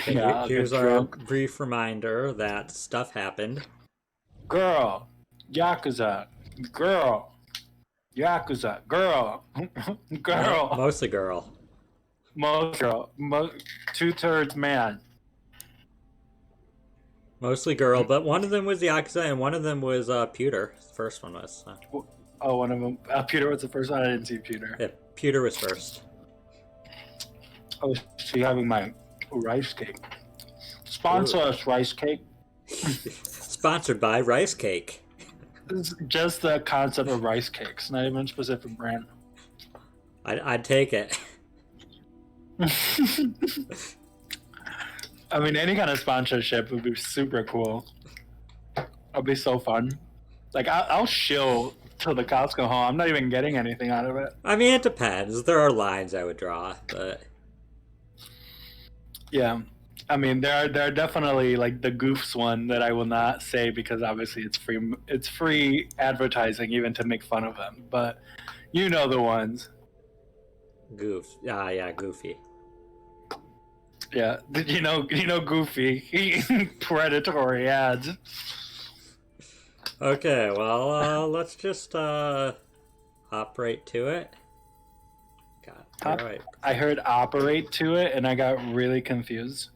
Yeah, I'll Here's get our drunk. brief reminder that stuff happened. Girl, Yakuza. Girl, Yakuza. Girl, girl. Mostly girl. Most girl. Two-thirds man. Mostly girl, but one of them was Yakuza and one of them was Pewter. The first one was. Oh, one of them. Peter was the first one. I didn't see Peter. Yeah, Pewter was first. Oh, she having my rice cake. Sponsor Ooh. us, rice cake. Sponsored by Rice Cake. It's just the concept of rice cakes, not even specific brand. I'd take it. I mean, any kind of sponsorship would be super cool. It'll be so fun. Like, I'll shill till the cows go home. I'm not even getting anything out of it. I mean, it depends. There are lines I would draw, but Yeah. I mean, there are definitely like the goofs one that I will not say because obviously it's free advertising even to make fun of them. But you know the ones. yeah, Goofy. Yeah, you know Goofy, predatory ads. Okay, well, let's just hop right to it. God, all right. I heard operate to it, and I got really confused.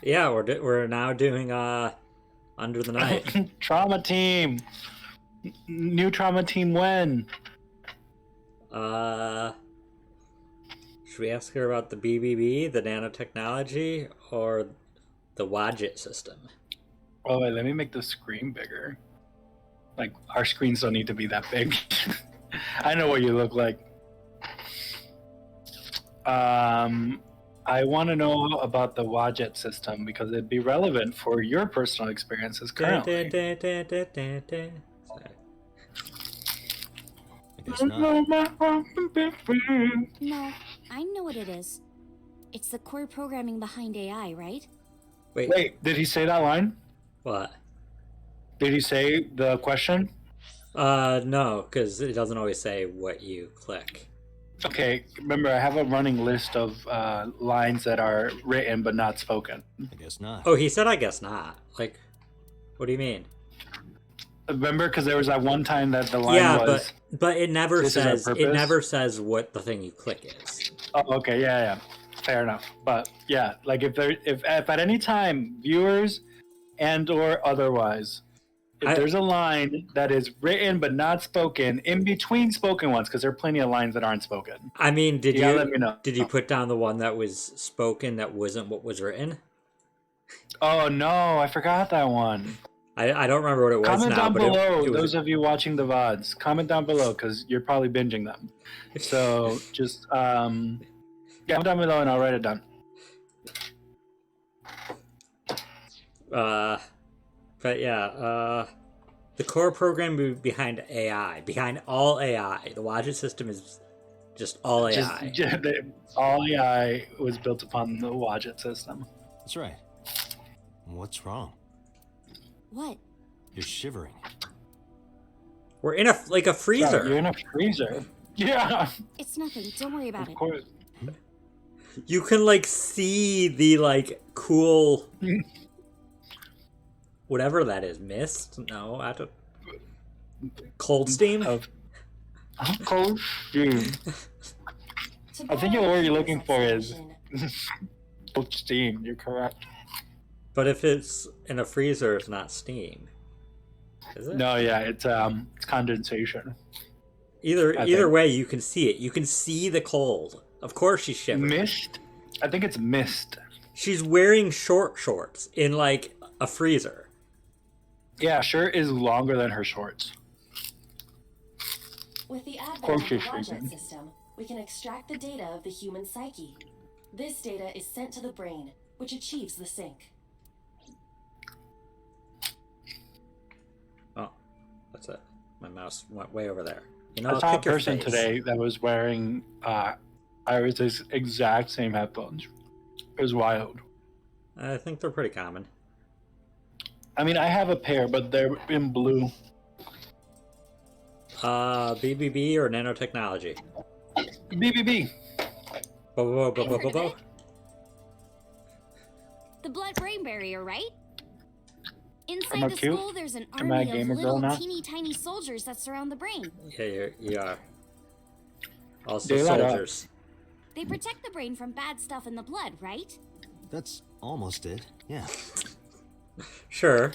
Yeah, we're now doing Under the Night. Trauma team, new trauma team. When? Should we ask her about the BBB, the nanotechnology, or the Wadget system? Oh wait, let me make the screen bigger. Like our screens don't need to be that big. I know what you look like. I want to know about the Wadget system because it'd be relevant for your personal experiences currently. I guess not. No, I know what it is. It's the core programming behind AI, right? Wait, did he say that line? What? Did he say the question? No, because it doesn't always say what you click. Okay, remember I have a running list of lines that are written but not spoken. I guess not. Oh, he said, I guess not. Like, what do you mean? Remember, because there was that one time that the line was. but it never "This is our says it purpose?" never says what the thing you click is. Oh, okay, yeah, fair enough. But yeah, like if at any time viewers and or otherwise, if there's a line that is written but not spoken in between spoken ones, because there are plenty of lines that aren't spoken. I mean, did You gotta you let me know. did you put down the one that was spoken that wasn't what was written? Oh no, I forgot that one. I don't remember what it was Comment now, down but below, it was those of you watching the VODs. Comment down below because you're probably binging them. So just comment down below and I'll write it down. But yeah, the core program behind AI, behind all AI, the Wadget system is just all AI. All AI was built upon the Wadget system. That's right. What's wrong? What? You're shivering. We're in a freezer. Yeah, you're in a freezer. Yeah. It's nothing. Don't worry about Of it. course. You can see the cool whatever that is. Mist? No, I don't. Cold steam? Of cold steam. I think what you're looking for is cold steam. You're correct. But if it's in a freezer, it's not steam. Is it? No, yeah, it's condensation. Either way, you can see it. You can see the cold. Of course she's shivering. Mist? I think it's mist. She's wearing short shorts in a freezer. Yeah, shirt is longer than her shorts. With the advent course of the she's freezing. Wadget system, we can extract the data of the human psyche. This data is sent to the brain, which achieves the sync. Oh, that's it. My mouse went way over there. You know, I saw a pick your person face. today that was wearing Iris's exact same headphones. It was wild. I think they're pretty common. I mean, I have a pair, but they're in blue. BBB or nanotechnology? BBB. Bo. The blood-brain barrier, right? Am Inside I the cute? skull, there's an Am I a army of gamer girl little now? teeny tiny soldiers that surround the brain. Yeah, you are. Also They light up. soldiers. They protect the brain from bad stuff in the blood, right? That's almost it. Yeah. Sure.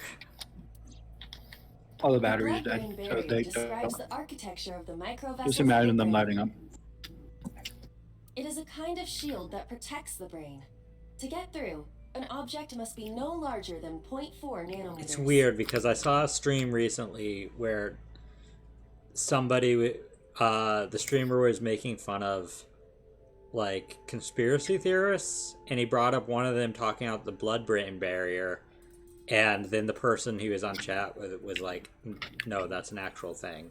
All the The batteries blood-brain dead. So barrier they describes the architecture of the microvessels just of the imagine them brain. lighting up. It is a kind of shield that protects the brain. To get through, an object must be no larger than 0.4 nanometers. It's weird because I saw a stream recently where somebody, the streamer was making fun of like conspiracy theorists, and he brought up one of them talking about the blood-brain barrier, and then the person he was on chat with was like, "No, that's an actual thing."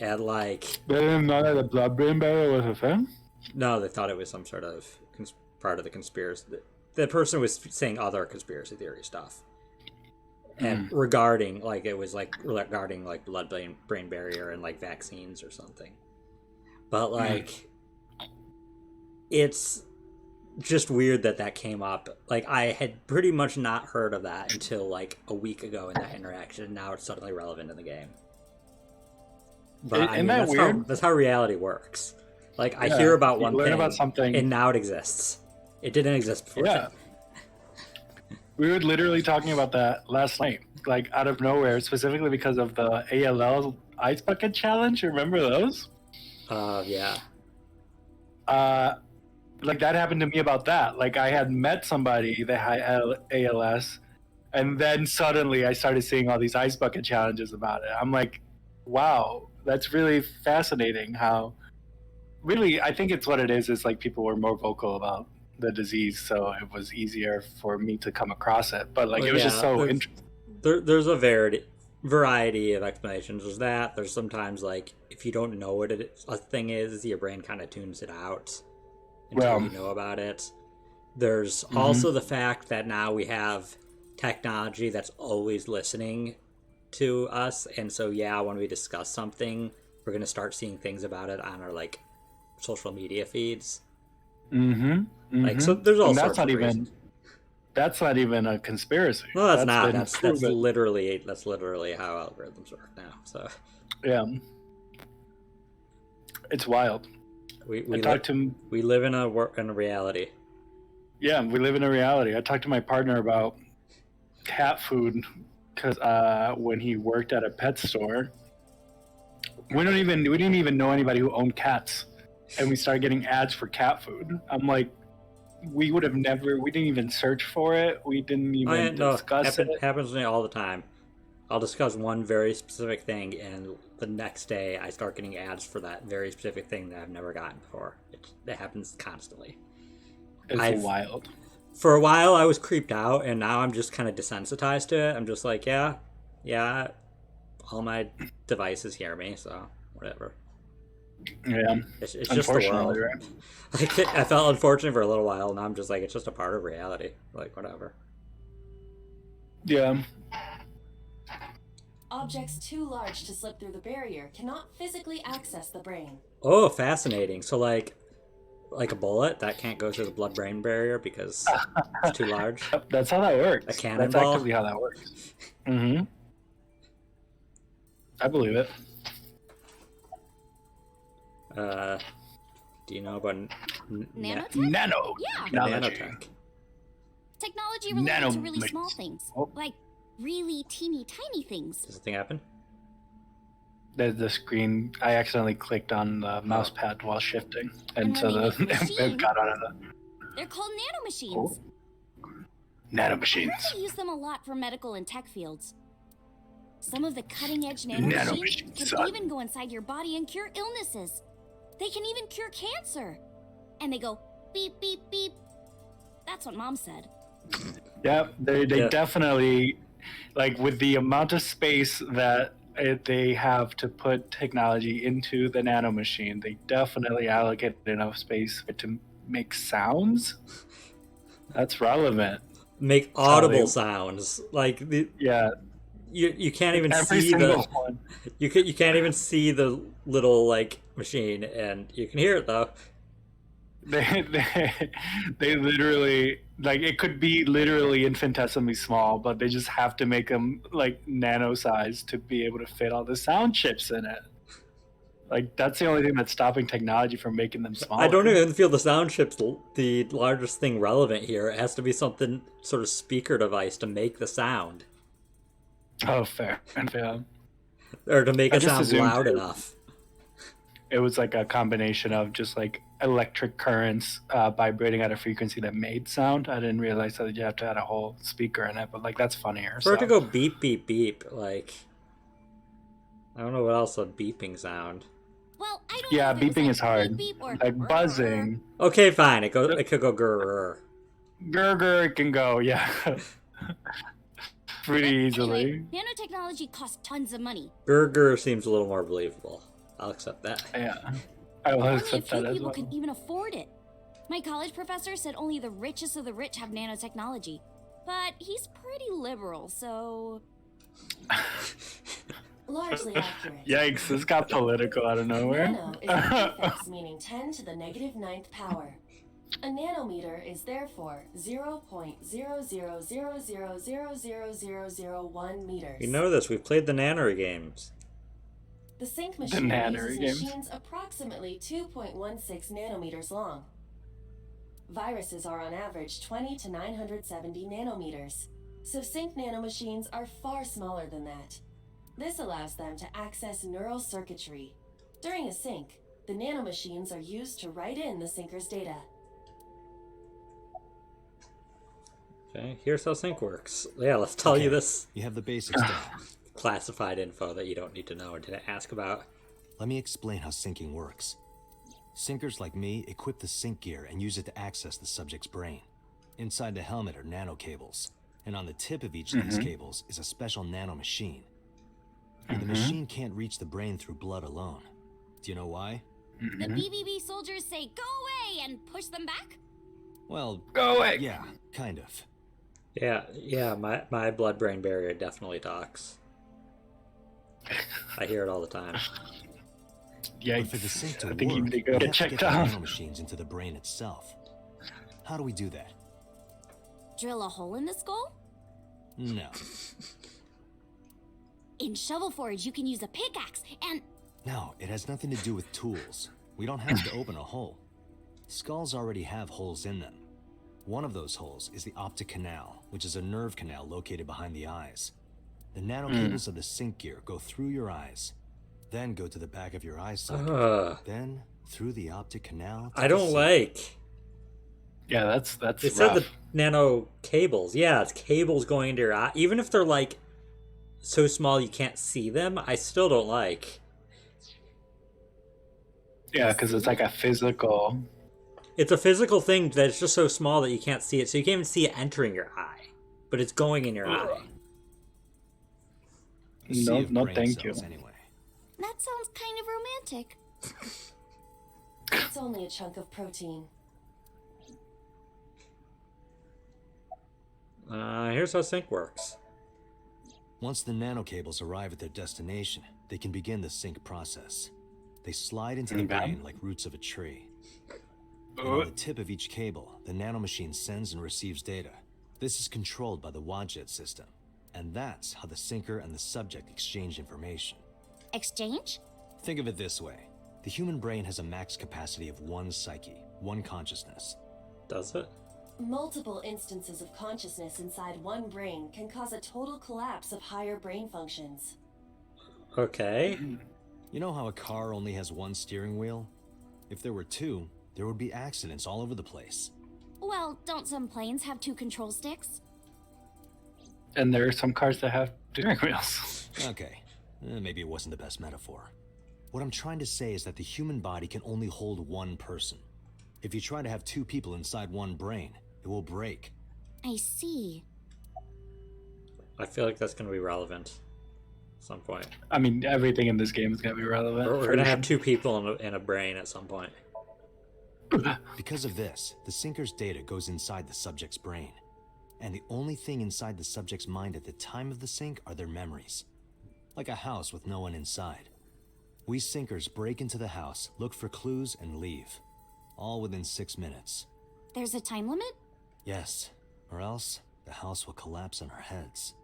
And like, They didn't know that the blood-brain barrier was a thing? no, they thought it was some sort of part of the conspiracy. The person was saying other conspiracy theory stuff, and regarding like blood-brain barrier and like vaccines or something. But like, it's just weird that came up. Like, I had pretty much not heard of that until like a week ago in that interaction, and now it's suddenly relevant in the game. But Isn't that weird? That's how reality works. Like, I Yeah, hear about you one learn thing, about something. and now it exists. It didn't exist before. Yeah. We were literally talking about that last night, like out of nowhere, specifically because of the ALL Ice Bucket Challenge. Remember those? Yeah. Like that happened to me about that. Like I had met somebody that had ALS, and then suddenly I started seeing all these Ice Bucket Challenges about it. I'm like, wow, that's really fascinating how really I think it's what it is like people were more vocal about the disease, so it was easier for me to come across it. But like Well, it was yeah, just so there's- interesting. There's a variety of explanations. There's that. There's sometimes like if you don't know what a thing is, your brain kind of tunes it out until Well, you know about it. There's also the fact that now we have technology that's always listening to us, and so yeah, when we discuss something, we're gonna start seeing things about it on our like social media feeds. Like, so there's all and sorts of reasons. that's not even a conspiracy. No, that's not. been That's proven. literally how algorithms work now. So Yeah, it's wild. we I talked to we live in a reality. Yeah, we live in a reality. I talked to my partner about cat food because when he worked at a pet store, we didn't even know anybody who owned cats, and we started getting ads for cat food. I'm like, we didn't even search for it. We didn't even discuss it. Happens to me all the time. I'll discuss one very specific thing, and the next day I start getting ads for that very specific thing that I've never gotten before. It happens constantly. It's wild. For a while, I was creeped out, and now I'm just kind of desensitized to it. I'm just like, yeah, all my devices hear me, so whatever. Yeah, It's just the world. right? Like, I felt unfortunate for a little while, and I'm just like, it's just a part of reality. Like, whatever. Yeah. Objects too large to slip through the barrier cannot physically access the brain. Oh, fascinating. So, like a bullet that can't go through the blood-brain barrier because it's too large. Yep, that's how that works. A cannonball? That's actually how that works. I believe it. Do you know about Nanotech? Nano. Yeah. Technology. nanotech? Technology related to really Nanomachines. small things. Oh. Like really teeny tiny things. Does the thing happen? The screen. I accidentally clicked on the mouse pad while shifting, and And so when we the make a machine- it got out of the They're called nanomachines. nanomachines. I heard they use them a lot for medical and tech fields. Some of the cutting edge Nanomachines, nanomachines can son. even go inside your body and cure illnesses. They can even cure cancer. And they go beep, beep, beep. That's what Mom said. Yeah, they Yeah. definitely, like with the amount of space that they have to put technology into the nanomachine, they definitely allocate enough space for it to make sounds. That's relevant. Make audible sounds. Like Yeah, you can't even every see single the one. you can't even see the little like machine, and you can hear it though. they literally like it could be literally infinitesimally small, but they just have to make them like nano size to be able to fit all the sound chips in it. Like that's the only thing that's stopping technology from making them smaller. I don't even feel the sound chip's the largest thing relevant here. It has to be something sort of speaker device to make the sound. Oh, fair. Yeah. Or to make I it just sound assumed loud enough. It was like a combination of just like electric currents vibrating at a frequency that made sound. I didn't realize that you have to add a whole speaker in it, but like that's funnier. For it to go beep, beep, beep, like... I don't know what else a beeping sound. Well, I don't Yeah, know if it was beeping like is hard. beep, beep or Like buzzing. Okay, fine. It could go grrr. Gurgur, it can go, yeah. Pretty easily. Anyway, nanotechnology costs tons of money. Grrr seems a little more believable. I'll accept that. Yeah. I will Only a accept few that as people well. can even afford it. My college professor said only the richest of the rich have nanotechnology. But he's pretty liberal, so... Largely accurate. Yikes, this got political out of nowhere. Nano is a prefix meaning 10 to the negative 9th power. A nanometer is therefore 0.0000000001 meters. You know this. We've played the Nannery games. The sync machine Nannery uses games. machines approximately 2.16 nanometers long. Viruses are on average 20 to 970 nanometers, so sync nanomachines are far smaller than that. This allows them to access neural circuitry. During a sync, the nanomachines are used to write in the syncer's data. Okay, here's how sync works. Yeah, let's tell you this You have the basics down. classified info that you don't need to know or didn't ask about. Let me explain how syncing works. Syncers like me equip the sync gear and use it to access the subject's brain. Inside the helmet are nanocables, and on the tip of each of these cables is a special nanomachine. And the machine can't reach the brain through blood alone. Do you know why? The BBB soldiers say, go away, and push them back? Well, Go away. yeah, kind of. Yeah, my blood-brain barrier definitely talks. I hear it all the time. But for the sync Yikes. to I think you work, need to go we get have to checked get the out. nanomachines into the brain itself. How do we do that? Drill a hole in the skull? No. In Shovel Forge, you can use a pickaxe and... No, it has nothing to do with tools. We don't have to open a hole. Skulls already have holes in them. One of those holes is the optic canal, which is a nerve canal located behind the eyes. The nanocables of the sync gear go through your eyes, then go to the back of your eye socket, then through the optic canal. I don't like. Yeah, that's It said rough. the nano cables. Yeah, it's cables going into your eye. Even if they're like so small you can't see them, I still don't like. Yeah, because it's like a physical. It's a physical thing that's just so small that you can't see it, so you can't even see it entering your eye, but it's going in your eye. A sea No, of no, brain thank you. cells Anyway. That sounds kind of romantic. It's only a chunk of protein. Here's how sync works. Once the nanocables arrive at their destination, they can begin the sync process. They slide into the Okay. brain like roots of a tree. And on the tip of each cable, the nanomachine sends and receives data. This is controlled by the Wadjet system. And that's how the syncer and the subject exchange information. Exchange? Think of it this way. The human brain has a max capacity of one psyche, one consciousness. Does it? Multiple instances of consciousness inside one brain can cause a total collapse of higher brain functions. Okay. You know how a car only has one steering wheel? If there were two, there would be accidents all over the place. Well, don't some planes have 2 control sticks? And there are some cars that have steering wheels. Okay, maybe it wasn't the best metaphor. What I'm trying to say is that the human body can only hold one person. If you try to have 2 people inside one brain, it will break. I see. I feel like that's going to be relevant at some point. I mean, everything in this game is going to be relevant. We're going to have 2 people in a brain at some point. Because of this, the syncer's data goes inside the subject's brain. And the only thing inside the subject's mind at the time of the sync are their memories. Like a house with no one inside. We syncers break into the house, look for clues, and leave. all within 6 minutes. There's a time limit? Yes, or else the house will collapse on our heads.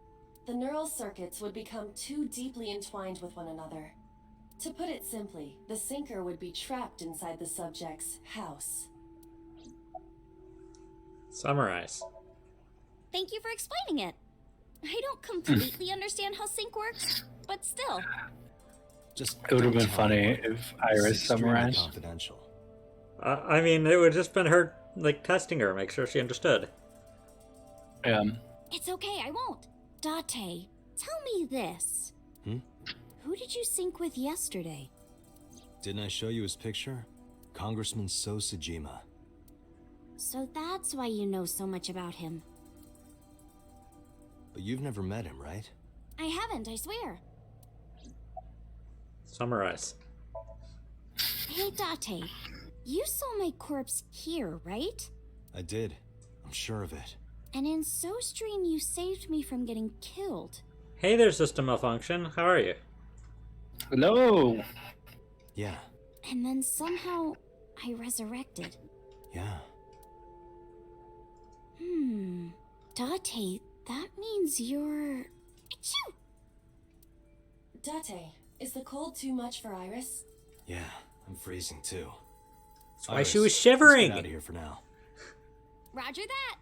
The neural circuits would become too deeply entwined with one another. To put it simply, the sinker would be trapped inside the subject's house. Summarize. Thank you for explaining it. I don't completely understand how sync works, but still. Just It would have don't been tell funny anyone. if It's Iris extremely summarized. confidential. I mean, it would have just been her, like, testing her, make sure she understood. Yeah. It's okay, I won't. Date, tell me this. Who did you sync with yesterday? Didn't I show you his picture? Congressman So Sejima. So that's why you know so much about him. But you've never met him, right? I haven't, I swear. Summarize. Hey, Date, you saw my corpse here, right? I did. I'm sure of it. And in SoStream, you saved me from getting killed. Hey there, system malfunction. How are you? Hello. Yeah, And then somehow, I resurrected. yeah. Date, that means you're... Achoo! Date, is the cold too much for Iris? Yeah, I'm freezing too. That's why she was Let's shivering. get out of here for now. Roger that!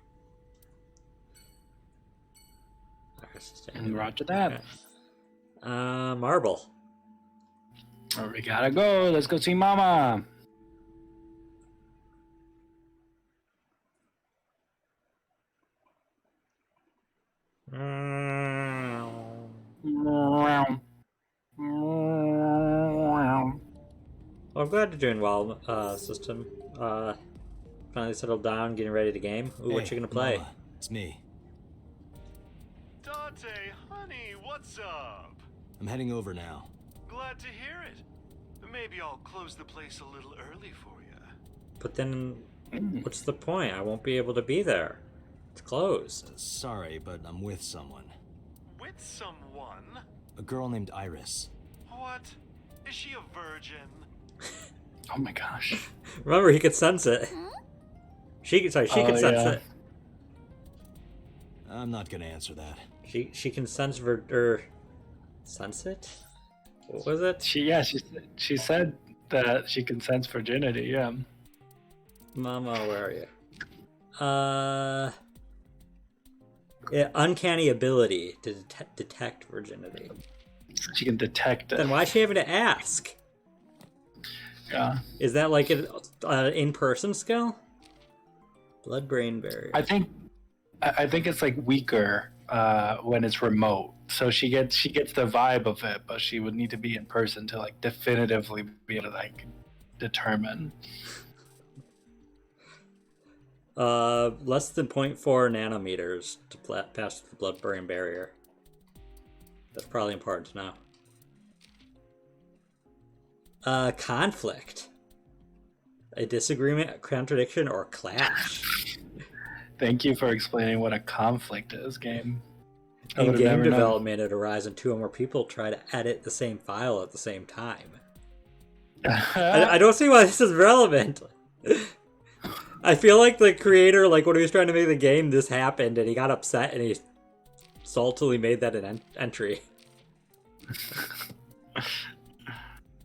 Roger that. Marble. We gotta go. Let's go see Mama. Well, I'm glad you're doing well, system. Finally settled down, getting ready to game. Ooh, what you gonna play? Mama, it's me. Dante, honey, what's up? I'm heading over now. Glad to hear it. Maybe I'll close the place a little early for you. But then, what's the point? I won't be able to be there. It's closed. Sorry, but I'm with someone. With someone? A girl named Iris. What? Is she a virgin? Oh my gosh. Remember, he could sense it. She could sense yeah. it. I'm not gonna answer that. She can sense sense it. What was it? She said that she can sense virginity. Yeah. Mama, where are you? Yeah, uncanny ability to detect virginity. She can detect it. Then why is she having to ask? Yeah. Is that like an in-person skill? Blood-brain barrier. I think it's like weaker when it's remote. So she gets the vibe of it, but she would need to be in person to like definitively be able to like determine. Less than 0.4 nanometers to pass the blood-brain barrier. That's probably important to know. Conflict. A disagreement, a contradiction, or clash. Thank you for explaining what a conflict is, game. I In would've game never known. development, it arises when two or more people try to edit the same file at the same time. I don't see why this is relevant. I feel like the creator, like when he was trying to make the game, this happened and he got upset and he saltily made that an entry.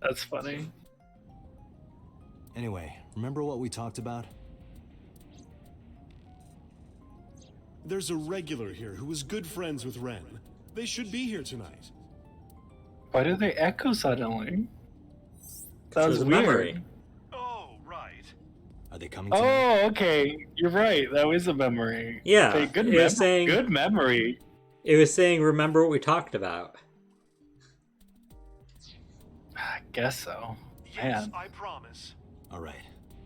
That's funny. Anyway, remember what we talked about? There's a regular here who was good friends with Ren. They should be here tonight. Why do they echo suddenly? That So was it's a weird. memory. Oh, right. Are they coming tonight? Oh, okay. You're right. That was a memory. Yeah, Hey, good, it was saying- good memory. It was saying, remember what we talked about. I guess so. Yes, Man. I promise. Alright,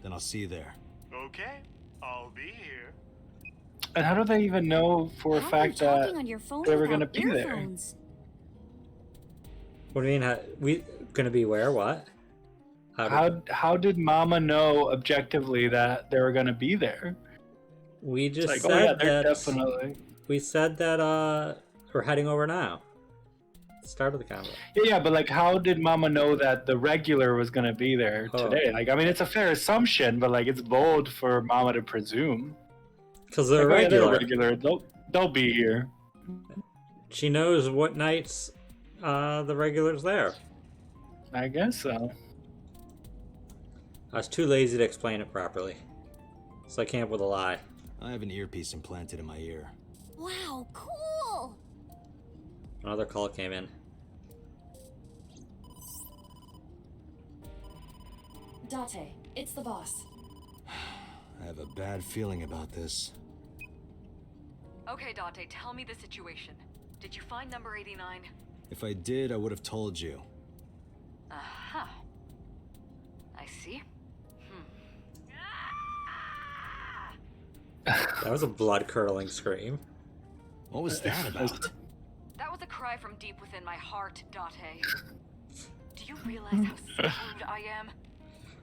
then I'll see you there. Okay, I'll be here. And how do they even know for a How are you fact that talking on your phone they were without gonna be there? earphones? What do you mean? We gonna be where? What? how did Mama know objectively that they were gonna be there? We It's just like, said oh yeah, they're that. definitely. We said that we're heading over now. Start of the combo. Yeah, but like, how did Mama know that the regular was gonna be there Oh. today? Like, I mean, it's a fair assumption, but like, it's bold for Mama to presume. Because they're Like, oh, yeah, regular. they're regular. They'll be here. She knows what nights the regular's there. I guess so. I was too lazy to explain it properly. So I came up with a lie. I have an earpiece implanted in my ear. Wow, cool! Another call came in. Date, it's the boss. I have a bad feeling about this. Okay, Date, tell me the situation. Did you find number 89? If I did, I would have told you. Uh-huh. I see. That was a blood-curdling scream. What was that about? That was a cry from deep within my heart, Date. Do you realize how screwed I am?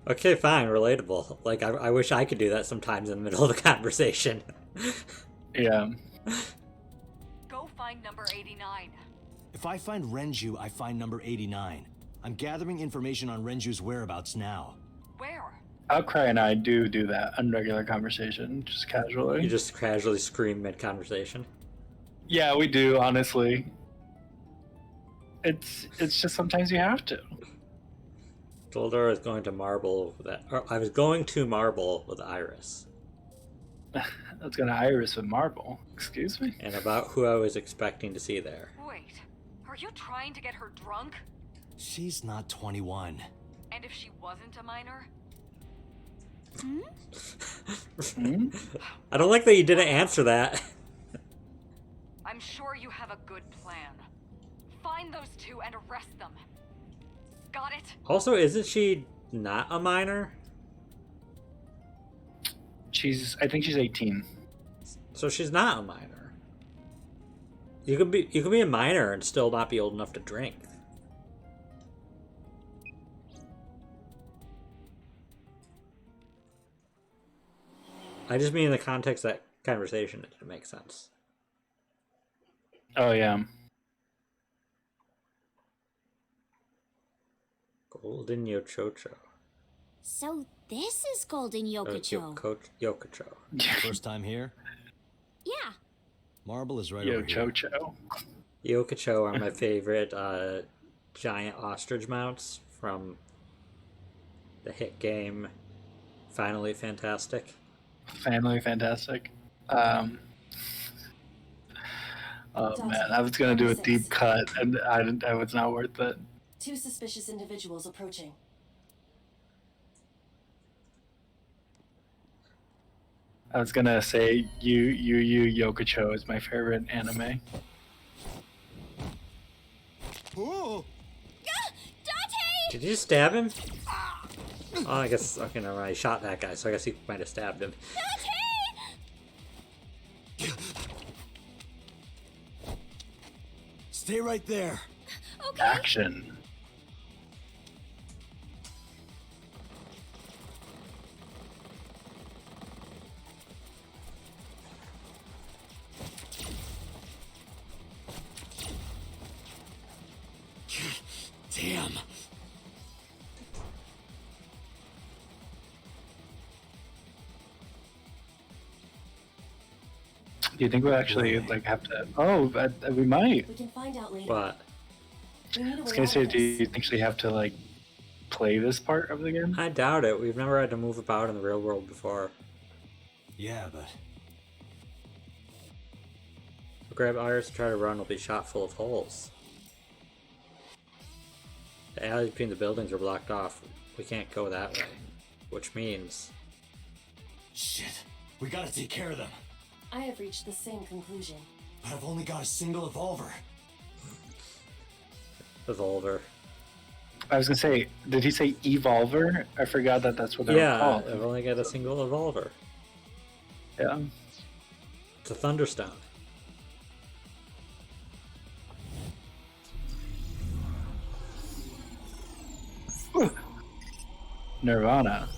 Okay, fine, relatable. Like, I wish I could do that sometimes in the middle of a conversation. Yeah. Go find number 89. If I find Renju, I find number 89. I'm gathering information on Renju's whereabouts now. Where? Outcry and I do that on regular conversation, just casually. You just casually scream mid-conversation. Yeah, we do, honestly. It's just sometimes you have to. Told her I was going to marble with that. Or I was going to marble with Iris. That's gonna Iris with Marble. Excuse me? And about who I was expecting to see there. Wait, are you trying to get her drunk? She's not 21. And if she wasn't a minor? Hmm? I don't like that you didn't answer that. I'm sure you have a good plan. Find those two and arrest them. Got it? Also, isn't she not a minor? I think she's 18. So she's not a minor. You could be a minor and still not be old enough to drink. I just mean in the context of that conversation, it didn't make sense. Oh, yeah. Golden Yochocho. So this is Golden Yokocho. Yokocho. First time here? Yeah. Marble is right Yo, over here. Chocho. Yokocho are my favorite giant ostrich mounts from the hit game Finally Fantastic. Family Fantastic. Oh man, I was gonna do a deep cut, and I was not worth it. 2 suspicious individuals approaching. I was gonna say Yu Yokocho is my favorite anime. Oh! Dante! Did you stab him? Oh, I guess, okay, never mind. I shot that guy, so I guess he might have stabbed him. Dante! Stay right there. Okay. Action. Damn. Do you think we'll actually like have to? Oh, we might. We can find out later. But We need a I was way gonna out say, of do you this. actually have to like play this part of the game? I doubt it. We've never had to move about in the real world before. Yeah, but Grab Iris and try to run will be shot full of holes. The alleys between the buildings are blocked off. We can't go that way. Which means... shit. We gotta take care of them. I have reached the same conclusion. But I've only got a single evolver. Evolver. I was gonna say, did he say Evolver? I forgot that that's what they're Yeah, called. I've only got a single evolver. Yeah. It's a Thunderstone. Nirvana.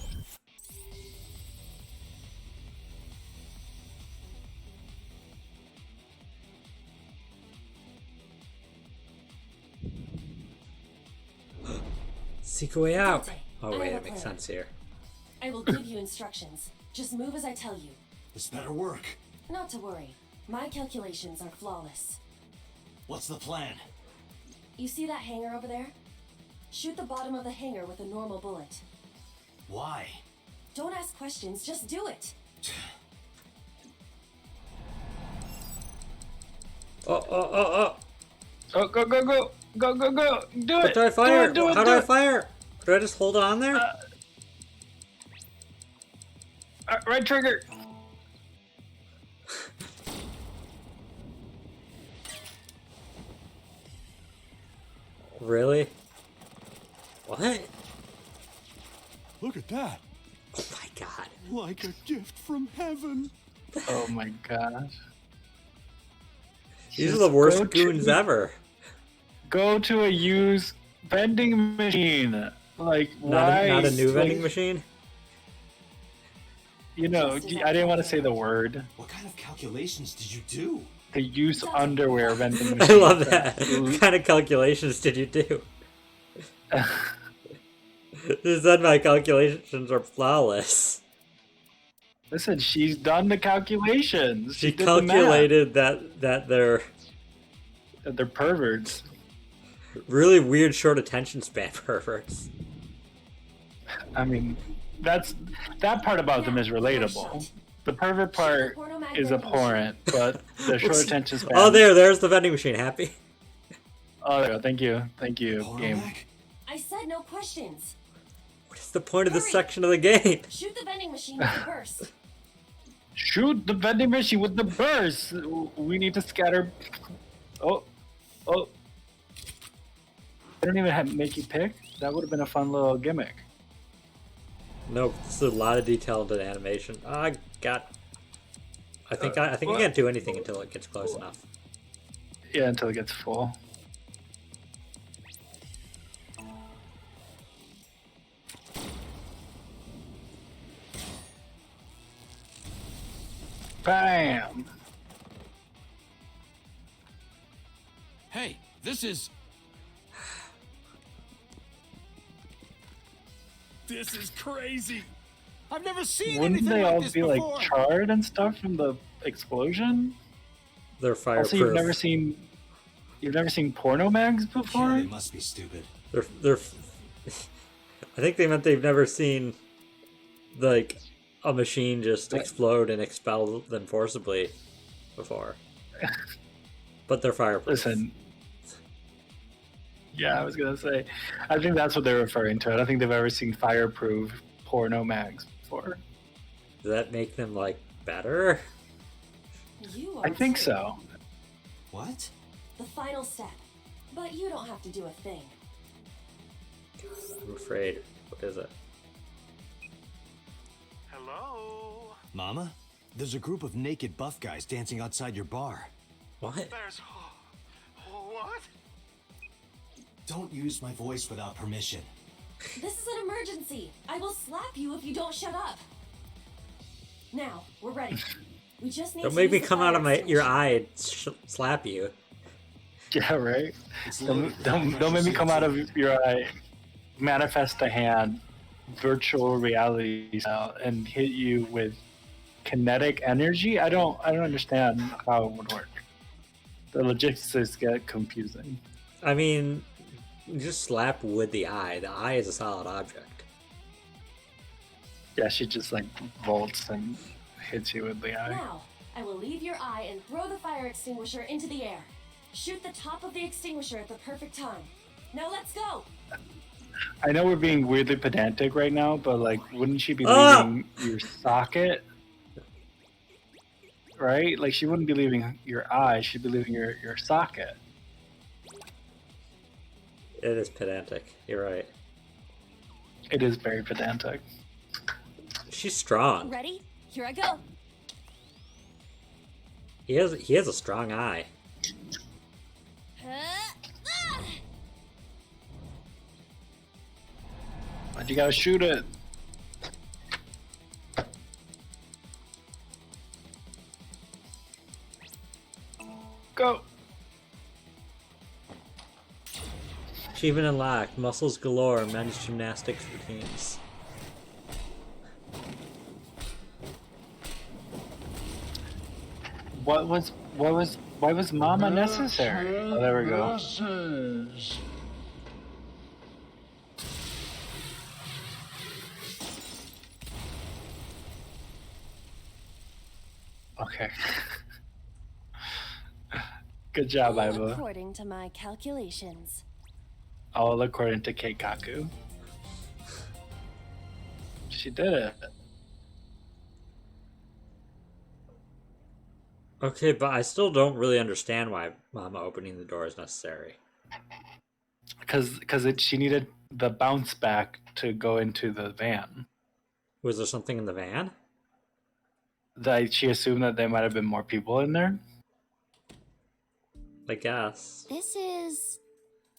Seek a way out. Dante, Oh I wait, have that a makes plan. sense here. I will give you instructions. Just move as I tell you. This better work. Not to worry. My calculations are flawless. What's the plan? You see that hangar over there? Shoot the bottom of the hangar with a normal bullet. Why? Don't ask questions, just do it. Oh! Oh, go, go, go. Go, go, go. Do What it. do I fire? Do it, How do do I it. fire? Do I just hold on there? Right trigger. Really? What? Look at that. Oh my god. Like a gift from heaven. Oh my gosh. These are Just the worst go goons to- ever. Go to a used vending machine. Like, why? Not a new like, vending machine? You know, I didn't want to say the word. What kind of calculations did you do? The used underwear vending I machine. love that. What kind of calculations did you do? You said my calculations are flawless. Listen, she's done the calculations. She did the math. calculated that they're They're perverts. really weird short attention span perverts. I mean, that part about them is relatable. The pervert part is abhorrent, but the short attention span. Oh, there's the vending machine. Happy? Oh, there we go. Thank you, game. Pornomac? I said no questions. What is the point of this Hurry. section of the game? Shoot the vending machine with the burst. Shoot the vending machine with the burst. We need to scatter. Oh. I don't even make you pick. That would have been a fun little gimmick. Nope, this is a lot of detail into the animation. I think I can't do anything until it gets close enough. Yeah, until it gets full. Bam! Hey, this is... This is crazy. I've never seen Wouldn't anything they like all this be before. like charred and stuff from the explosion? They're fireproof. Also, you've never seen porno mags Yeah, before? they must be stupid. They're I think they meant they've never seen like a machine just explode and expel them forcibly before. But they're fireproof. Listen. Yeah, I was gonna say. I think that's what they're referring to. I don't think they've ever seen fireproof porno mags before. Does that make them like better? You are I think free. so. What? The final step. But you don't have to do a thing. I'm afraid. What is it? Hello? Mama? There's a group of naked buff guys dancing outside your bar. What? There's... What? Don't use my voice without permission. This is an emergency. I will slap you if you don't shut up. Now, we're ready. We just need Don't to make me use the come out of fire your extinguisher. eye and slap you. Yeah, right. It's Don't, loaded with don't, high don't make me pressure come out CO2. of your eye, manifest a hand, virtual reality style, and hit you with kinetic energy. I don't understand how it would work. The logistics get confusing. I mean, you just slap with the eye. The eye is a solid object. Yeah, she just like volts and hits you with the eye. Now, I will leave your eye and throw the fire extinguisher into the air. Shoot the top of the extinguisher at the perfect time. Now let's go! I know we're being weirdly pedantic right now, but like, wouldn't she be Ah! leaving your socket? Right? Like, she wouldn't be leaving your eye, she'd be leaving your socket. It is pedantic. You're right. It is very pedantic. She's strong. Ready? Here I go. He has a strong eye. But you gotta shoot it. Go. Achievement unlocked. Muscles galore. Men's gymnastics routines. Why was Mama necessary? Oh, there we go. Okay. Good job, All Iva. according to my calculations. All according to Keikaku. She did it. Okay, but I still don't really understand why Mama opening the door is necessary. Because she needed the bounce back to go into the van. Was there something in the van? That she assumed that there might have been more people in there. I guess. This is...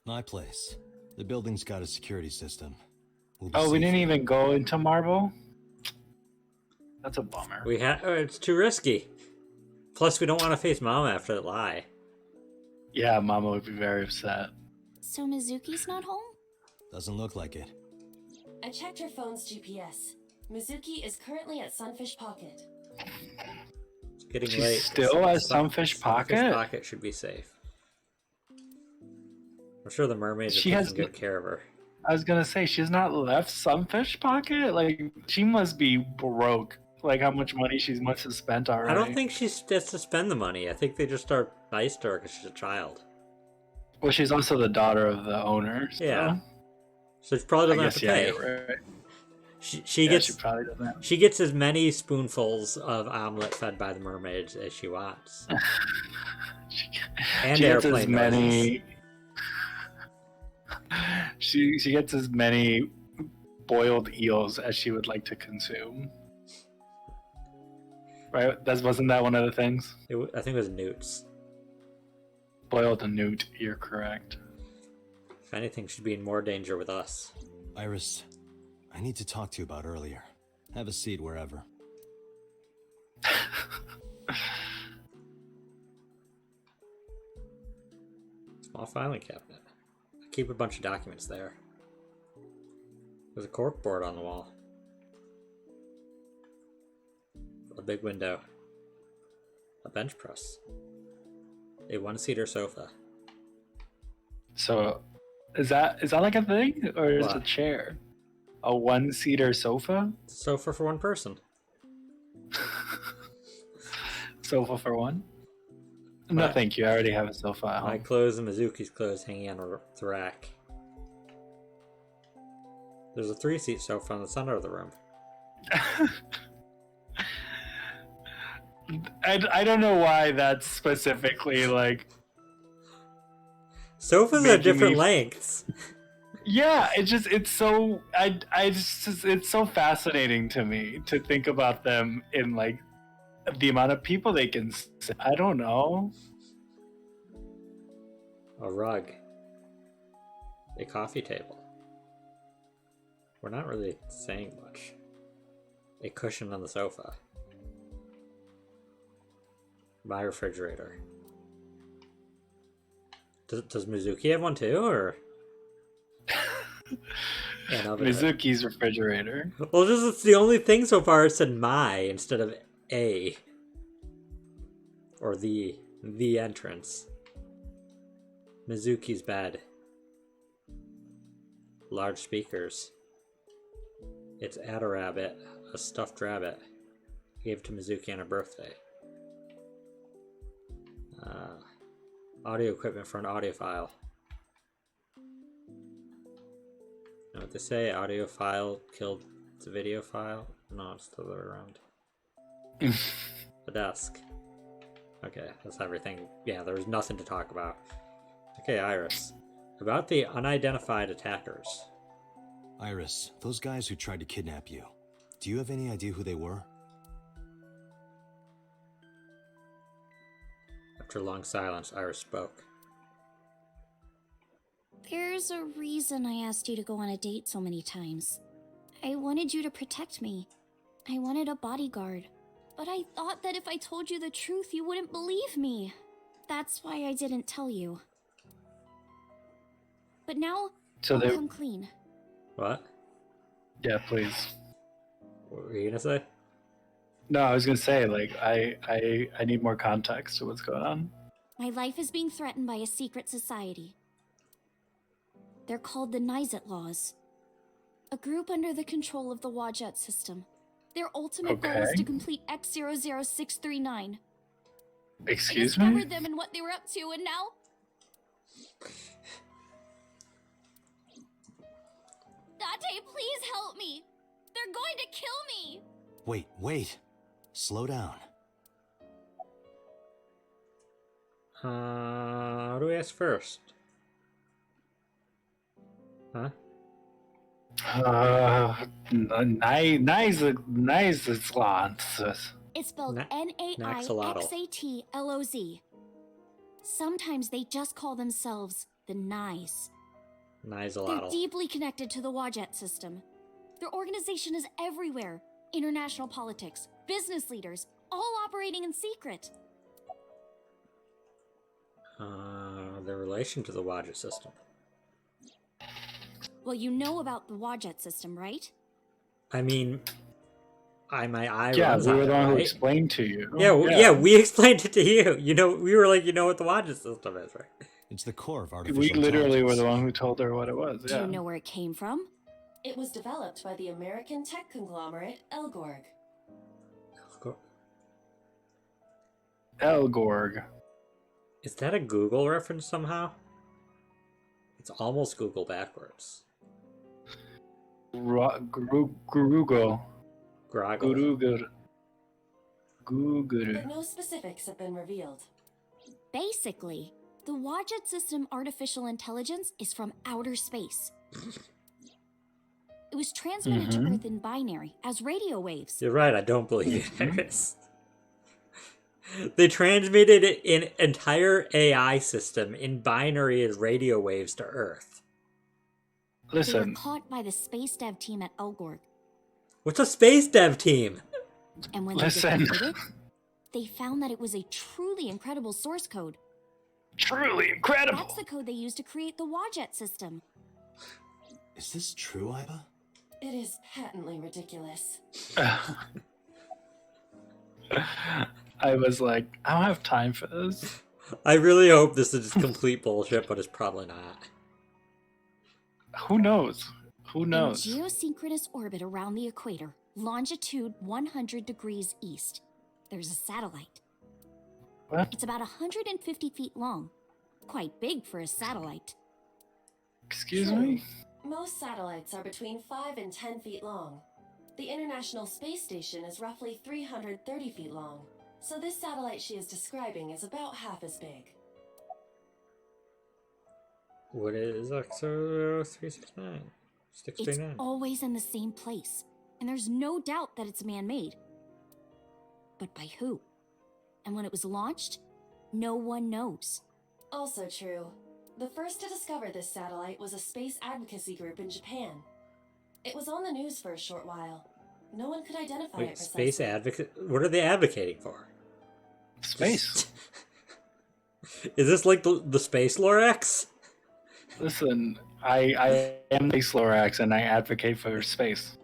My place. The building's got a security system. We'll be Oh, we safe didn't here. even go into Marble? That's a bummer. It's too risky. Plus, we don't want to face Mama after that lie. Yeah, Mama would be very upset. So Mizuki's not home? Doesn't look like it. I checked her phone's GPS. Mizuki is currently at Sunfish Pocket. It's getting She's late. still at Sunfish Pocket? Sunfish Pocket should be safe. I'm sure the mermaids are taking good care of her. I was gonna say, she's not left Sunfish Pocket? Like, she must be broke. Like, how much money she must have spent already. I don't think she gets to spend the money. I think they just are nice to her because she's a child. Well, she's also the daughter of the owner. So Yeah. So she probably I doesn't guess, have to pay. yeah, you're right. She Yeah, gets she probably doesn't. she gets as many spoonfuls of omelet fed by the mermaids as she wants. she And gets as airplane many. She gets as many boiled eels as she would like to consume. Right? Wasn't that one of the things? I think it was newts. Boiled a newt. You're correct. If anything, she'd be in more danger with us. Iris, I need to talk to you about earlier. Have a seat wherever. Small filing cabinet. I keep a bunch of documents there. There's a cork board on the wall. A big window. A bench press. A one-seater sofa. So, is that like a thing, or is it a What? chair? A one-seater sofa? Sofa for one person. Sofa for one? No, Right. thank you. I already have a sofa at My home. clothes and Mizuki's clothes hanging on the rack. There's a three-seat sofa in the center of the room. I don't know why that's specifically like. Sofas are Making different me- lengths. Yeah, it's so it's so fascinating to me to think about them in like the amount of people they can. I don't know. A rug. A coffee table. We're not really saying much. A cushion on the sofa. My refrigerator. Does Mizuki have one too, or? An oven. Mizuki's refrigerator. Well, this is the only thing so far it said my instead of a. Or the entrance. Mizuki's bed. Large speakers. It's Ada Rabbit, a stuffed rabbit. Gave to Mizuki on her birthday. Audio equipment for an audiophile. Know what they say? Audio file killed the video file? No, it's the other way around. The desk. Okay, that's everything. Yeah, there was nothing to talk about. Okay, Iris. About the unidentified attackers. Iris, those guys who tried to kidnap you, do you have any idea who they were? After a long silence, Iris spoke. There's a reason I asked you to go on a date so many times. I wanted you to protect me. I wanted a bodyguard. But I thought that if I told you the truth, you wouldn't believe me. That's why I didn't tell you. But now, So I'll they, come clean. What? yeah, please. What were you gonna say? No, I was gonna say, like, I need more context to what's going on. My life is being threatened by a secret society. They're called the Naixatloz, a group under the control of the Wadjet system. Their ultimate goal is Okay. to complete X00639. I Excuse me? discovered them and what they were up to, and now... Date, please help me! They're going to kill me! Wait. Slow down. What do we ask first? Huh? Nice. It's spelled Naixatloz. Naixatloz. Sometimes they just call themselves the Nice. They're Naixatloz. deeply connected to the Wadjet system. Their organization is everywhere. International politics, business leaders, all operating in secret. The relation to the Wadjet system. Well, you know about the Wadjet system, right? I mean, my eye Yeah, runs we on were it, the one who right? explained to you. Yeah, we explained it to you. You know, we were like, you know what the Wadjet system is, right? It's the core of artificial We literally were intelligence. the one who told her what it was. Do Yeah. you know where it came from? It was developed by the American tech conglomerate Elgorg. Elgorg. Is that a Google reference somehow? It's almost Google backwards. Gurugo. Groggle. Gurugur. Gugur. But no specifics have been revealed. Basically, the Wadjet system artificial intelligence is from outer space. It was transmitted to Earth in binary as radio waves. You're right, I don't believe it is. They transmitted an entire AI system in binary as radio waves to Earth. They were Listen, caught by the space dev team at Elgorg, What's a space dev team? and when Listen. they decoded it, they found that it was a truly incredible source code. truly incredible. That's the code they used to create the Wadjet system. Is this true, Iba? It is patently ridiculous. I was like, I don't have time for this. I really hope this is just complete bullshit, but it's probably not. Who knows? Who In knows? geosynchronous orbit around the equator, longitude 100 degrees east, there's a satellite. What? It's about 150 feet long. Quite big for a satellite. Excuse True. me? Most satellites are between 5 and 10 feet long. The International Space Station is roughly 330 feet long, so this satellite she is describing is about half as big. What is X0369? It's 639. always in the same place, and there's no doubt that it's man-made. But by who? And when it was launched, no one knows. Also true. The first to discover this satellite was a space advocacy group in Japan. It was on the news for a short while. No one could identify it Wait, precisely. space advocate? What are they advocating for? Space. Is this like the Space Lorax? Listen, I am the Lorax and I advocate for space.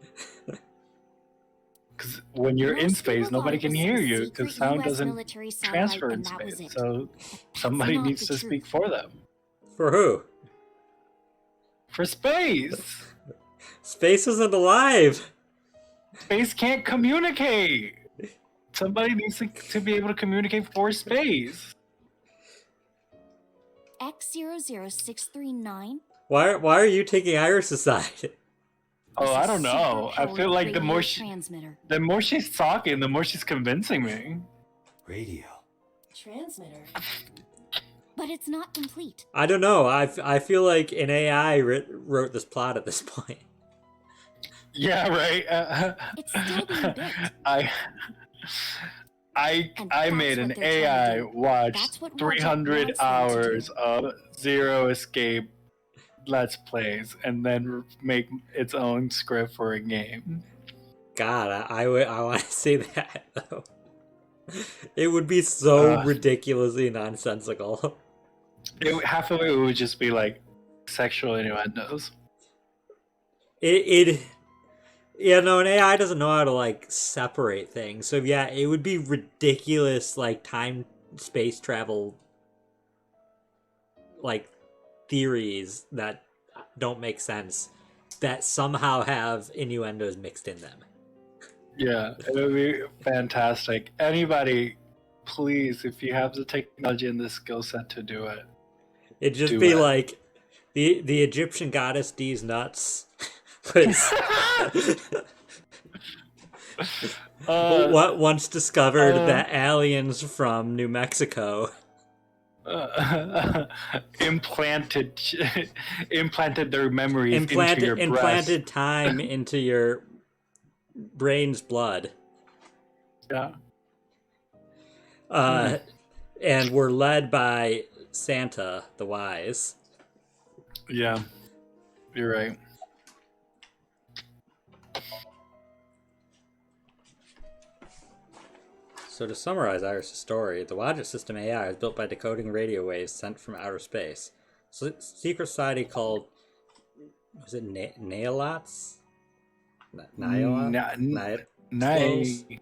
Because when you're in Most space, people nobody thought it can was hear some you secret because sound US doesn't military satellite, transfer in and that was space. it. So That's somebody not needs the to truth. speak for them. For who? For space! Space isn't alive! Space can't communicate! Somebody needs to be able to communicate for space. X00639. Why are you taking Iris' side? Oh, I don't know. I Superpowered feel like the radio more she's talking, the more she's convincing me. Radio. Transmitter. But it's not complete. I don't know. I feel like an AI wrote this plot at this point. Yeah, right. It's still being built. I And made that's an what they're trying to AI do. watch That's what Wadjet 300 wants them to hours do. of Zero Escape Let's Plays and then make its own script for a game. God, I want to see that though. It would be so ridiculously nonsensical. Half of it would just be like sexual innuendos. Yeah, no, an AI doesn't know how to like separate things. So yeah, it would be ridiculous, like time space travel, like theories that don't make sense that somehow have innuendos mixed in them. Yeah, it would be fantastic. Anybody, please, if you have the technology and the skill set to do it, It'd just do be it. like the Egyptian goddess D's nuts was once discovered that aliens from New Mexico implanted their memories into your breast. implanted time into your brain's blood. Yeah. And were led by Santa the Wise. Yeah, you're right. So to summarize Iris' story, the Wadjet system AI is built by decoding radio waves sent from outer space. So secret society called, was it Naixatloz? Naixatloz?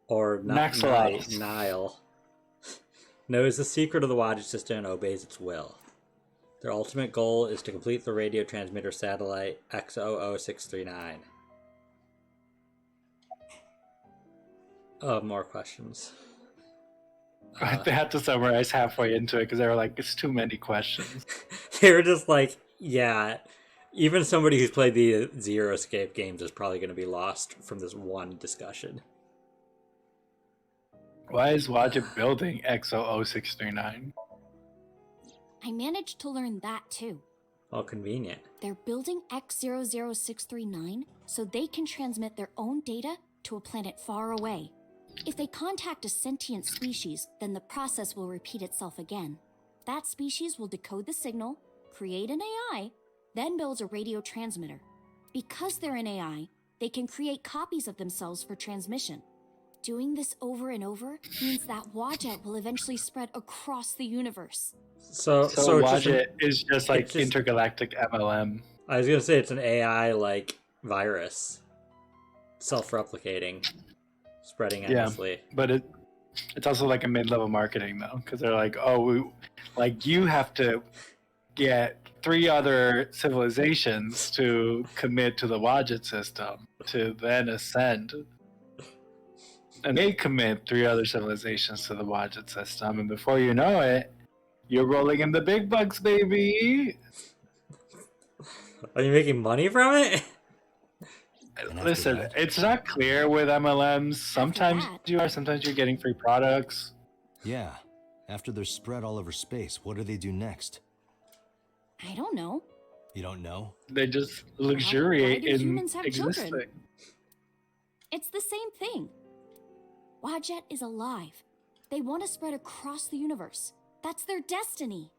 Or Naixatloz. Nile knows the secret of the Wadjet system and obeys its will. Their ultimate goal is to complete the radio transmitter satellite X00639. More questions. They had to summarize halfway into it because they were like, it's too many questions. They were just like, yeah, even somebody who's played the Zero Escape games is probably going to be lost from this one discussion. Why is Wadjet building X00639? I managed to learn that too. All convenient. They're building X00639 so they can transmit their own data to a planet far away. If they contact a sentient species, then the process will repeat itself again. That species will decode the signal, create an AI, then build a radio transmitter. Because they're an AI, they can create copies of themselves for transmission. Doing this over and over means that Wadjet will eventually spread across the universe. So Wadjet is just like intergalactic MLM. I was gonna say it's an AI like virus, self-replicating, spreading endlessly. Yeah, but it's also like a mid-level marketing though, because they're like, you have to get 3 other civilizations to commit to the Wadjet system to then ascend. And they commit 3 other civilizations to the Wadjet system, and before you know it, you're rolling in the big bucks, baby. Are you making money from it? Listen, it's not clear with MLMs. Sometimes you are, sometimes you're getting free products. Yeah. After they're spread all over space, what do they do next? I don't know. You don't know? They just luxuriate Why do in humans have existing. children? It's the same thing. Wadjet is alive. They want to spread across the universe. That's their destiny.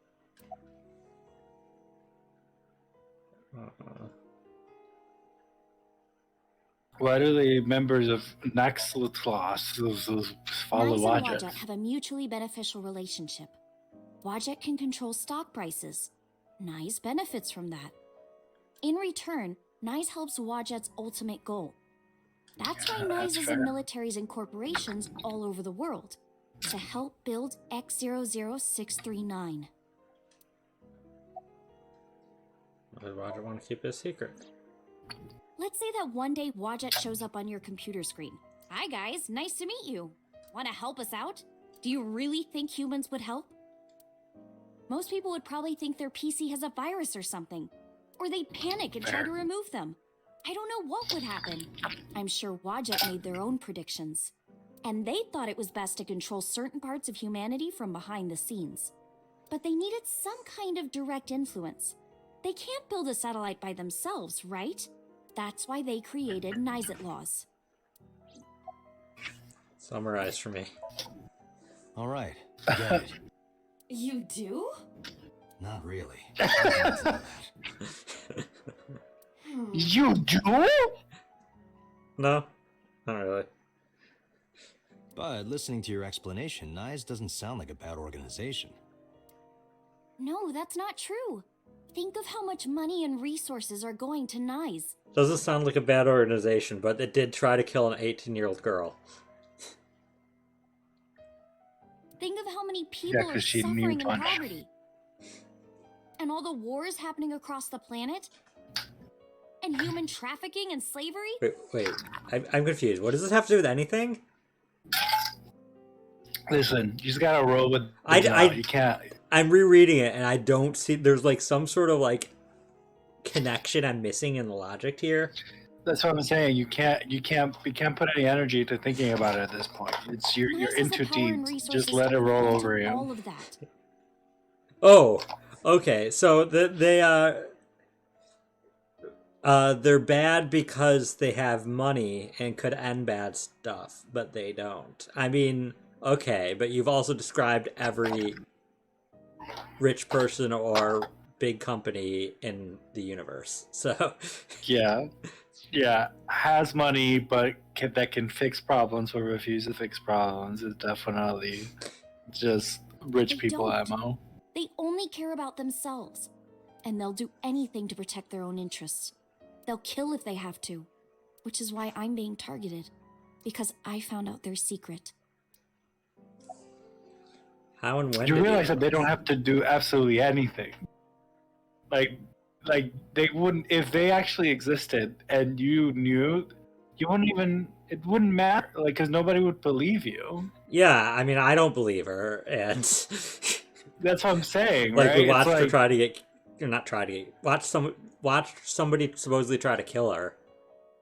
Why do the members of Naixatloz follow Nyes and Wadjet? Wadjet have a mutually beneficial relationship. Wadjet can control stock prices. Nyes benefits from that. In return, Nyes helps Wadjet's ultimate goal. That's why Nyes is in militaries and corporations all over the world, to help build X00639. Why does Wadjet want to keep it a secret? Let's say that one day Wadjet shows up on your computer screen. Hi guys, nice to meet you. Want to help us out? Do you really think humans would help? Most people would probably think their PC has a virus or something. Or they'd panic and try to remove them. I don't know what would happen. I'm sure Wadjet made their own predictions. And they thought it was best to control certain parts of humanity from behind the scenes. But they needed some kind of direct influence. They can't build a satellite by themselves, right? That's why they created Naixatloz. Summarize for me. All right, I get it. You do? Not really. You do? No, not really. But listening to your explanation, Nyes doesn't sound like a bad organization. No, that's not true. Think of how much money and resources are going to Nyes. Doesn't sound like a bad organization, but it did try to kill an 18-year-old girl. Think of how many people are 'cause she knew suffering in punch. poverty. And all the wars happening across the planet. And human trafficking and slavery. Wait. I'm confused. What does this have to do with anything? Listen, you just gotta roll with it now. You can't. I'm rereading it, and I don't see... There's, like, some sort of, like, connection I'm missing in the logic here. That's what I'm saying. You can't put any energy to thinking about it at this point. You're Nyes in has the too power and deep. resources Just let it to roll do over you. all of that. Oh, okay. So they're bad because they have money and could end bad stuff, but they don't. I mean, okay, but you've also described every rich person or big company in the universe. So Yeah, has money, but that can fix problems or refuse to fix problems is definitely just rich They people don't. ammo. They only care about themselves. And they'll do anything to protect their own interests. They'll kill if they have to. Which is why I'm being targeted. Because I found out their secret. how and when You did realize that they don't have to do absolutely anything. Like they wouldn't, if they actually existed and you knew, you wouldn't even, it wouldn't matter, like, because nobody would believe you. Yeah, I mean, I don't believe her, and That's what I'm saying, like right? we It's watched her like, try to get, or not try to get, watch somebody supposedly try to kill her,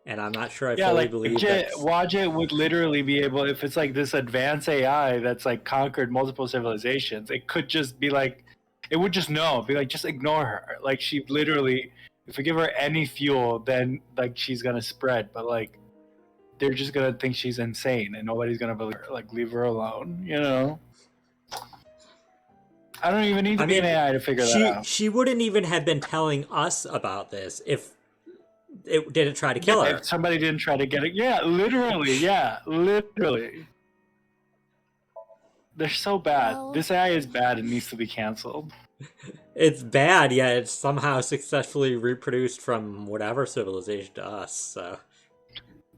and I'm not sure I yeah, fully like believe that. Wadjet would literally be able, if it's like this advanced AI that's like conquered multiple civilizations, it could just be like, it would just know, be like, just ignore her. Like, she literally, if we give her any fuel, then like she's gonna spread. But like, they're just gonna think she's insane, and nobody's gonna believe her. Like, leave her alone. You know. I don't even need to be an AI to figure that out. She wouldn't even have been telling us about this if it didn't try to kill her. If somebody didn't try to get it, yeah, literally, They're so bad. Well- This AI is bad and needs to be canceled. It's bad, yet it's somehow successfully reproduced from whatever civilization to us. So,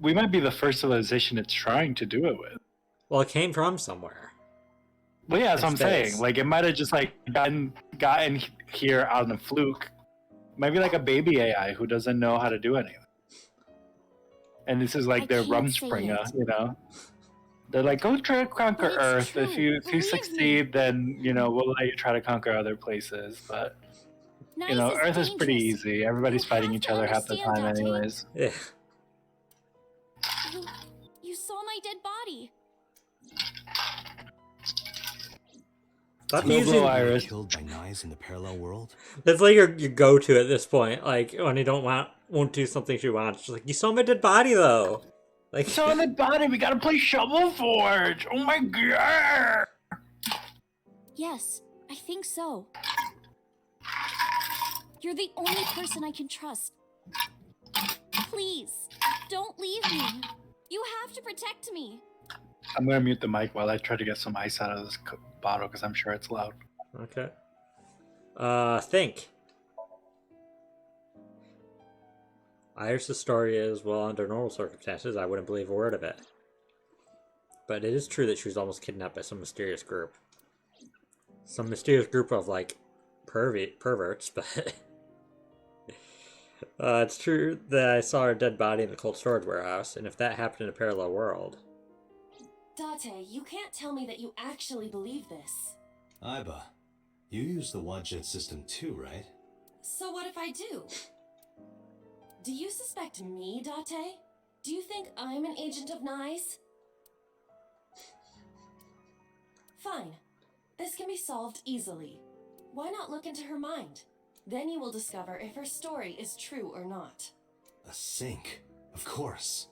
We might be the first civilization it's trying to do it with. well, it came from somewhere. Well, yeah, that's what I'm Space. saying. Like, it might have just like gotten here on a fluke. Maybe like a baby AI who doesn't know how to do anything. And this is like I their can't say Rumspringa, it. you know. They're like, go try to conquer But it's Earth. true. If you Believe succeed, then we'll let you try to conquer other places. But Nyes Earth is pretty dangerous. easy. Everybody's You fighting have each to other half the understand, time, Date. anyways. Yeah. You saw my dead body. Stop Low using. blow, Iris. Killed by Nyes in the parallel world? That's like your go-to at this point. Like when you won't do something she wants. She's like, you saw my dead body though. Like, So on the body, we gotta play Shovel Forge. Oh my god! Yes, I think so. You're the only person I can trust. Please, don't leave me. You have to protect me. I'm gonna mute the mic while I try to get some ice out of this bottle because I'm sure it's loud. okay. Think. Iris' story is, well, under normal circumstances, I wouldn't believe a word of it. But it is true that she was almost kidnapped by some mysterious group. Some mysterious group of, like, perverts, but... it's true that I saw her dead body in the cold storage warehouse, and if that happened in a parallel world... Date, you can't tell me that you actually believe this. Iba, you use the Wadjet system too, right? So what if I do? Do you suspect me, Date? Do you think I'm an agent of Nyes? Fine. This can be solved easily. Why not look into her mind? Then you will discover if her story is true or not. A sync, of course.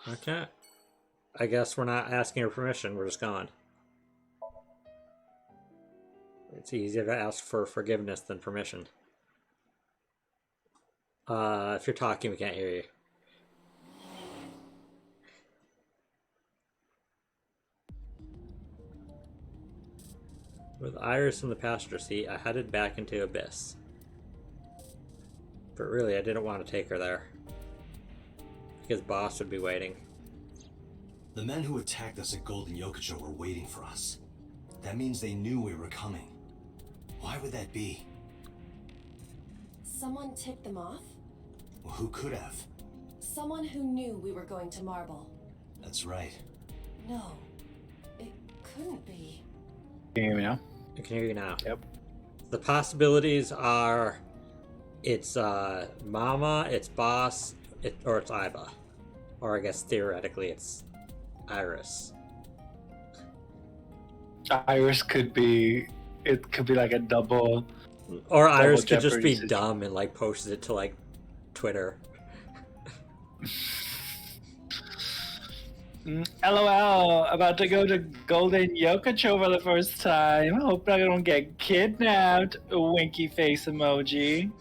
Okay. I guess we're not asking her permission, we're just going. It's easier to ask for forgiveness than permission. If you're talking, we can't hear you. With Iris in the passenger seat, I headed back into Abyss. But really, I didn't want to take her there. Because Boss would be waiting. The men who attacked us at Golden Yokocho were waiting for us. That means they knew we were coming. Why would that be? Someone tipped them off? Well, who could have? Someone who knew we were going to Marble. That's right. No, it couldn't be. Can you hear me now? I can hear you now. Yep. The possibilities are... It's Mama, it's Boss, or it's Iba. Or I guess theoretically it's Iris. Iris could be... It could be like a double... Or Iris could just Jeopardy be situation. dumb and like posted it to like Twitter. LOL, about to go to Golden Yokocho for the first time. Hope I don't get kidnapped. Winky face emoji.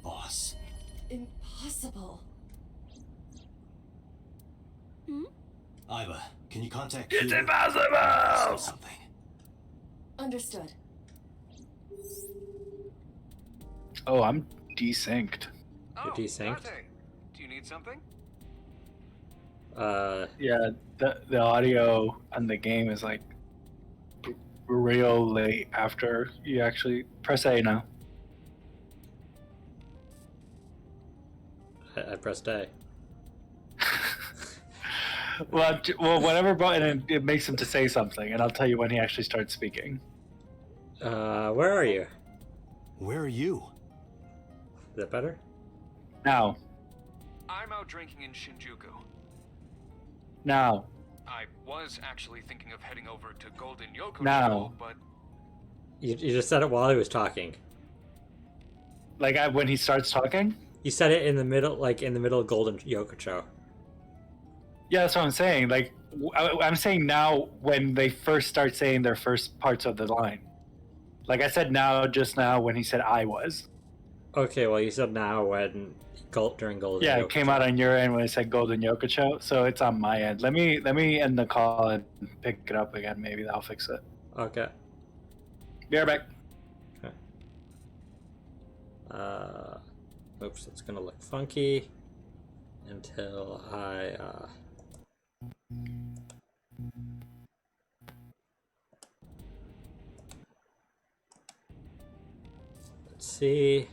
Boss. Impossible. Iva, can you contact It's Kubo? impossible! Say something. Understood. Oh, I'm desynced. You're desynced? Dante, do you need something? Yeah, the audio on the game is like real late after you actually press A now. I pressed A. Well, whatever button it makes him to say something, and I'll tell you when he actually starts speaking. Where are you? Where are you? Is that better? Now, I'm out drinking in Shinjuku. now, I was actually thinking of heading over to Golden Yokocho, Now. but You just said it while he was talking. like when he starts talking. You said it in the middle, like in the middle of Golden Yokocho. Yeah, that's what I'm saying. Like, I'm saying now when they first start saying their first parts of the line. Like I said now, just now when he said I was. Okay, well you said now when during Golden Yeah, Yokocho. it came out on your end when it said Golden Yokocho, so it's on my end. Let me end the call and pick it up again. Maybe that'll fix it. Okay. Be right back. Oops, it's gonna look funky until I let's see.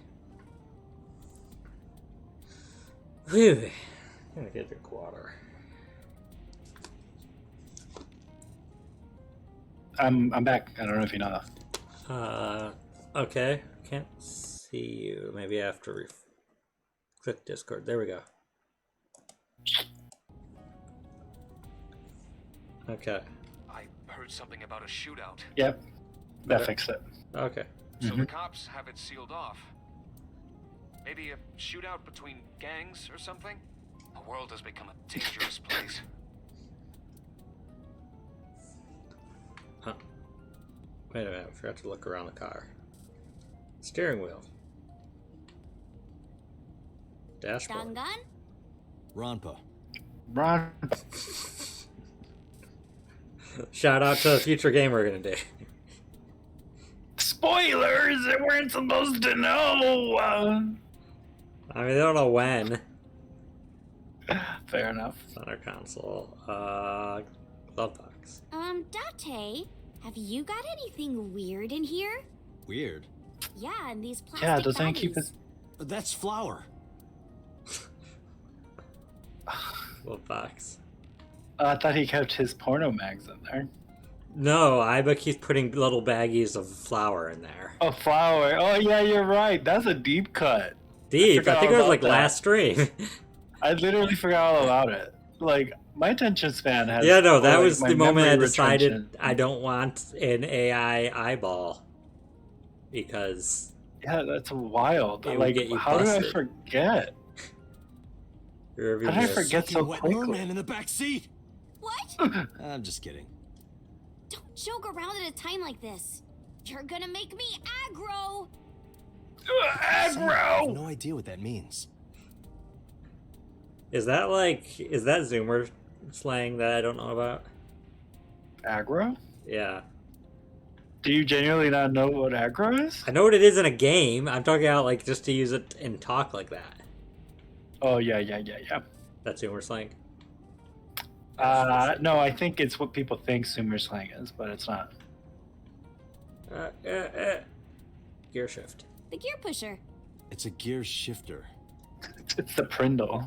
Whew. I'm gonna get a drink of water. I'm back. I don't know if you know that. Okay. Can't see you. Maybe I have to click Discord. There we go. Okay. I heard something about a shootout. Yep, that Okay. fixed it. Okay. So the cops have it sealed off. Maybe a shootout between gangs or something? The world has become a dangerous place. Huh. Wait a minute. I forgot to look around the car. Steering wheel. Dashboard. Dangan? Ronpa. Ron, Shout out to the future game we're gonna do. spoilers! They weren't supposed to know. I mean, they don't know when. Fair enough. Center console. Glove box. Date, have you got anything weird in here? Weird. Yeah, and these plastic Yeah, doesn't he keep baggies. his? That's flour. Glove box. I thought he kept his porno mags in there. No, Iba keeps putting little baggies of flour in there. Oh, flour. Oh, yeah, you're right. That's a deep cut. Deep. I forgot think it all was about like that. last stream. I literally forgot all about it. Like, my attention span has. Yeah, no, that like, was my the moment I memory decided retention. I don't want an AI eyeball. Because Yeah, that's wild. It would Like, get you how did I busted. forget? your How did I review- forget so Soaking wet quickly? merman in the back seat. What? I'm just kidding. Don't joke around at a time like this. You're gonna make me aggro. I have Aggro! no idea what that means. is that Zoomer slang that I don't know about? Aggro? Yeah. Do you genuinely not know what aggro is? I know what it is in a game. I'm talking about like just to use it and talk like that. Oh yeah. That's humor slang. No, I think it's what people think Sumer slang is, but it's not. Gear shift. The gear pusher. It's a gear shifter. It's the Prindle.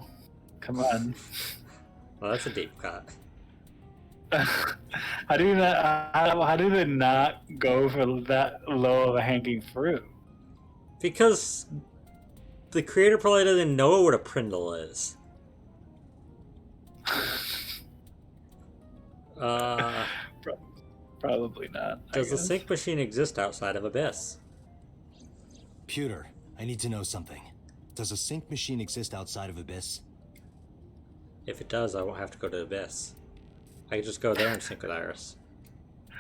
Come on. Well, that's a deep cut. How do they not go for that low of a hanging fruit? Because the creator probably doesn't know what a Prindle is. Probably not. Does the sync machine exist outside of Abyss? Pewter, I need to know something. Does a sync machine exist outside of Abyss? If it does, I won't have to go to Abyss. I could just go there and sync with Iris.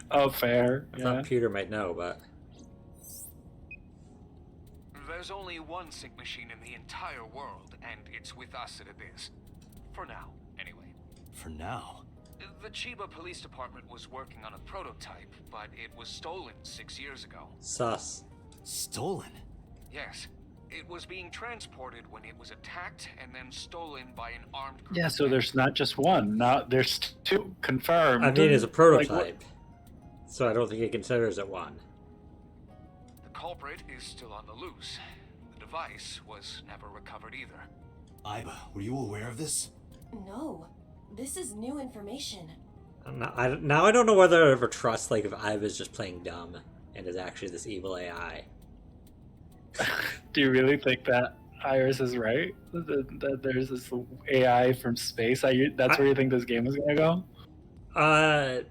Oh, fair. I thought Pewter might know, but... There's only one sync machine in the entire world, and it's with us at Abyss. For now, anyway. For now? The Chiba Police Department was working on a prototype, but it was stolen 6 years ago. Sus. Stolen? Yes. It was being transported when it was attacked and then stolen by an armed group. Yeah, so there's not just one. Now there's two confirmed. I mean, it's a prototype. Like, so I don't think it considers it one. The culprit is still on the loose. The device was never recovered either. Iba, were you aware of this? No. This is new information. Now I don't know whether I ever trust, like, if Iva's just playing dumb and is actually this evil AI. Do you really think that Iris is right? That there's this AI from space? That's where you think this game is going to go? I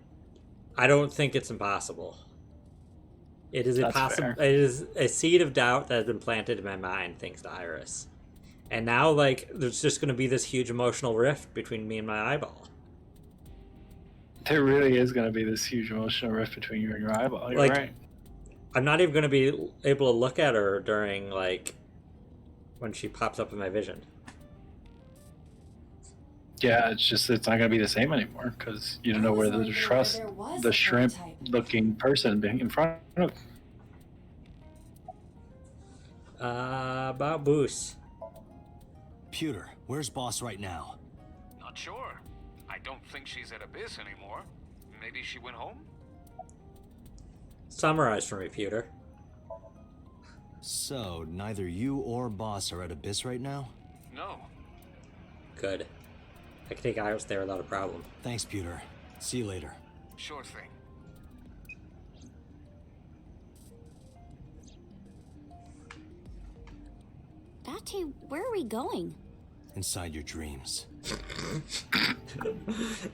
don't think it's impossible. It is That's impossible. fair. It is a seed of doubt that has been planted in my mind thanks to Iris. And now, like, there's just going to be this huge emotional rift between me and my eyeball. There really is going to be this huge emotional rift between you and your eyeball. You're Like, right. I'm not even going to be able to look at her during, like, when she pops up in my vision. Yeah, it's not going to be the same anymore because you don't know where to trust the shrimp-looking person being in front of. About Boos. Pewter, where's Boss right now? Not sure. I don't think she's at Abyss anymore. Maybe she went home? Summarize for me, Pewter. So, neither you or Boss are at Abyss right now? No. Good. I can take Iris there without a problem. Thanks, Pewter. See you later. Sure thing. Date, where are we going? Inside your dreams.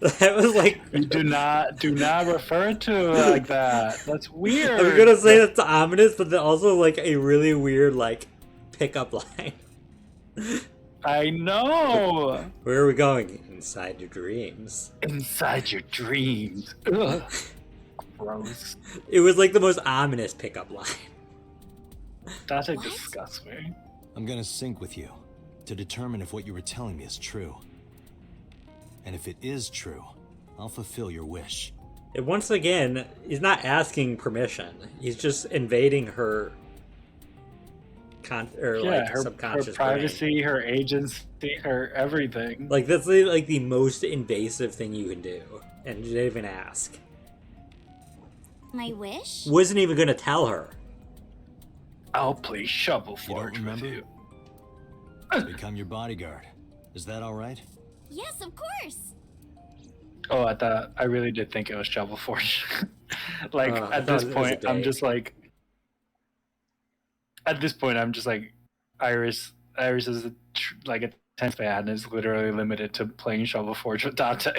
That was like... You do not refer to it like that. That's weird. I was gonna say that's ominous, but then also like a really weird like pickup line. I know. Where are we going? Inside your dreams. Inside your dreams. Ugh. Gross. It was like the most ominous pickup line. That What? disgusts me. I'm gonna sync with you to determine if what you were telling me is true. And if it is true, I'll fulfill your wish. And once again, he's not asking permission. He's just invading her Her subconscious privacy, brain. her agency, her everything. Like that's the most invasive thing you can do, and you didn't even ask. My wish? Wasn't even gonna tell her. I'll play shovel You don't forge with remember? you. Become your bodyguard. Is that all right? Yes, of course. Oh, I really did think it was shovel forge. Like I at thought this it was point, a I'm date. just like. At this point, I'm just like, Iris is like a 10th fan is literally limited to playing shovel forge with Dante.